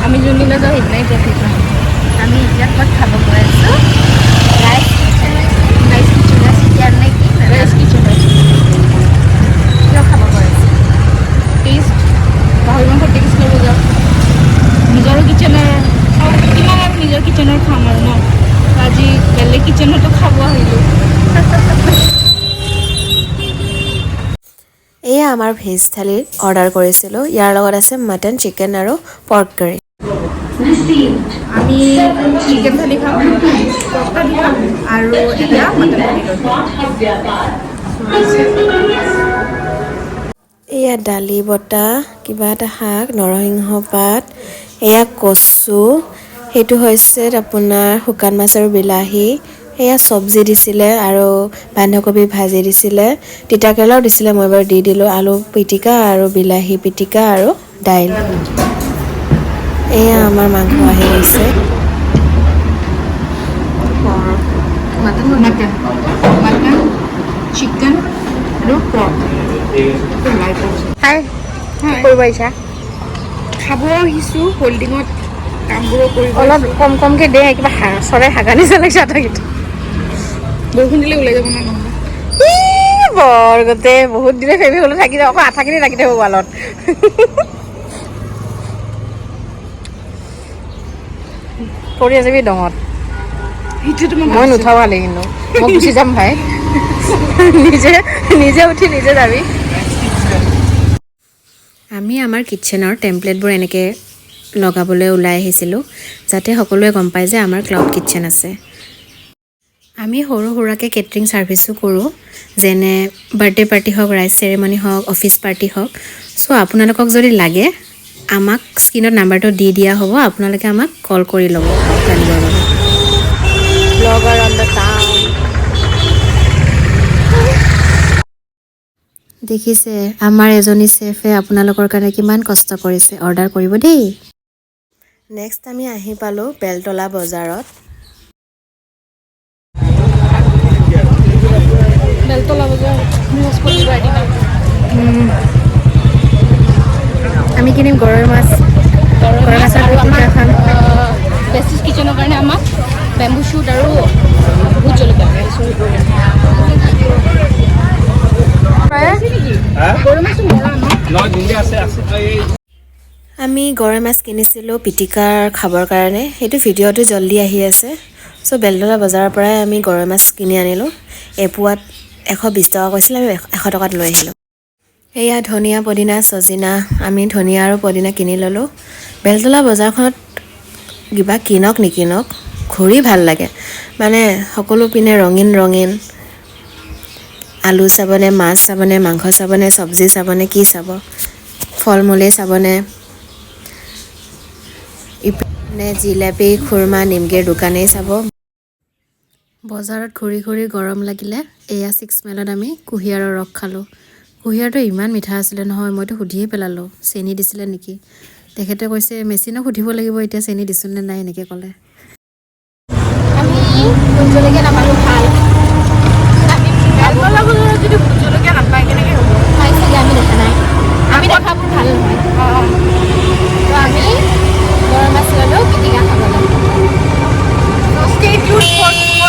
আমি যোনদিনা যাওঁ সেইদিনাই ট্ৰেফিক নহয় আমি এতিয়া ক'ত খাব গৈ আছোঁ ৰাইচ কিচেন নে কি ৰাইচ কিচেন কিয় খাব গৈ আছোঁ টেষ্ট গাহৰি মাংস টেষ্ট ল'ব যাওঁ নিজৰ কিচেনৰ কিমান আৰু নিজৰ কিচেনৰ খাম আৰু ন আজি বেলেগ কিচেনতো খাব আহিলোঁ এয়া আমাৰ ভেজ থালি অৰ্ডাৰ কৰিছিলোঁ ইয়াৰ লগত আছে মটন চিকেন আৰু পৰ্ক কাৰী আমি চিকেন থালি খাম পৰ্ক থালি খাম আৰু এটা মটন থালি এয়া দালি বটা কিবা এটা শাক নৰসিংহ পাত এয়া কচু সেইটো হৈছে আপোনাৰ শুকান মাছ আৰু বিলাহী এয়া চব্জি দিছিলে আৰু বন্ধাকবি ভাজি দিছিলে তিতাকেৰেলাও দিছিলে মই এবাৰ দি দিলোঁ আলু পিটিকা আৰু বিলাহী পিটিকা আৰু দাইল এয়া আমাৰ মাংস আহি গৈছে মটন চিকেন আৰু পৰ্ক হাই কৰিব আহিছা খাব আহিছোঁ হোল্ডিঙত কামবোৰো কৰিব অলপ কম কমকৈ দে কিবা চৰাই হাগা নিচিনা লাগিছে আটাইকেইটা বৰষুণ দিলে ওলাই যাব না বৰ গোটেই বহুত দিনে ফেমি হ'লে থাকি যাব আকৌ আঠাখিনি লাগি থাকিব ৱালত পৰি যাবি ডঙত মই নুঠাও ভালে কিন্তু মই গুচি যাম ভাই নিজে উঠি নিজে যাবি আমি আমাৰ কিটচেনৰ টেম্পলেটবোৰ এনেকৈ লগাবলৈ ওলাই আহিছিলোঁ যাতে সকলোৱে গম পায় যে আমাৰ ক্লাউড কিটচেন আছে আমি সৰু সুৰাকৈ কেটাৰিং ছাৰ্ভিচো কৰোঁ যেনে বাৰ্থডে পাৰ্টি হওক ৰাইচ চেৰেমনি হওক অফিচ পাৰ্টি হওক চ' আপোনালোকক যদি লাগে আমাক স্ক্ৰীনত নাম্বাৰটো দি দিয়া হ'ব আপোনালোকে আমাক কল কৰি ল'ব জানিবৰ বাবে ব্লগাৰ অন দ্য টাউন দেখিছে আমাৰ এজনী চেফে আপোনালোকৰ কাৰণে কিমান কষ্ট কৰিছে অৰ্ডাৰ কৰিব দেই নেক্সট আমি আহি পালোঁ বেলতলা বজাৰত বেলতলা বজাৰ বৃহস্পতিবাৰ দিনা আমি কিনিম গৰৈ মাছ আৰু আমাৰ বেষ্টিজ কিচেনৰ কাৰণে আমাক বেম্বু শ্বুট আৰু ভোট জলকীয়া আমি গৰৈ মাছ কিনিছিলোঁ পিটিকাৰ খাবৰ কাৰণে সেইটো ভিডিঅ'টো জল্দি আহি আছে চ' বেলতলা বজাৰৰ পৰাই আমি গৰৈ মাছ কিনি আনিলোঁ এপোৱাত 120 টকা কৈছিলে আমি 100 টকাত লৈ আহিলোঁ এয়া ধনিয়া পদিনা চজিনা আমি ধনিয়া আৰু পদিনা কিনি ল'লোঁ বেলতলা বজাৰখনত কিবা কিনক নিকিনক ঘূৰি ভাল লাগে মানে সকলো পিনে ৰঙীন আলু চাবনে মাছ চাবনে মাংস চাবনে চব্জি চাবনে কি চাব ফল মূলেই চাবনে ইপিনে জিলাপি খুৰমা নিমকিৰ দোকানেই চাব বজাৰত ঘূৰি ঘূৰি গৰম লাগিলে এয়া 6 মাইলত আমি কুঁহিয়াৰৰ ৰস খালোঁ কুঁহিয়াৰটো ইমান মিঠা আছিলে নহয় মইতো সুধিয়ে পেলালোঁ চেনি দিছিলে নেকি তেখেতে কৈছে মেচিনক সুধিব লাগিব এতিয়া চেনি দিছোঁ নে নাই এনেকৈ ক'লে আমি ভোট জলকীয়া নাপালোঁ ভাল বেলতলা বজাৰত যদি ভোট জলকীয়া নাপায় কেনেকৈ হ'ব পাই চাগে আমি দেখা নাই আমি দেখাবোৰ ভাল নহয় তো আমি গৰৈ মাছ ল'লোঁ পিটিকা খাবলৈ ষ্টেট ফুড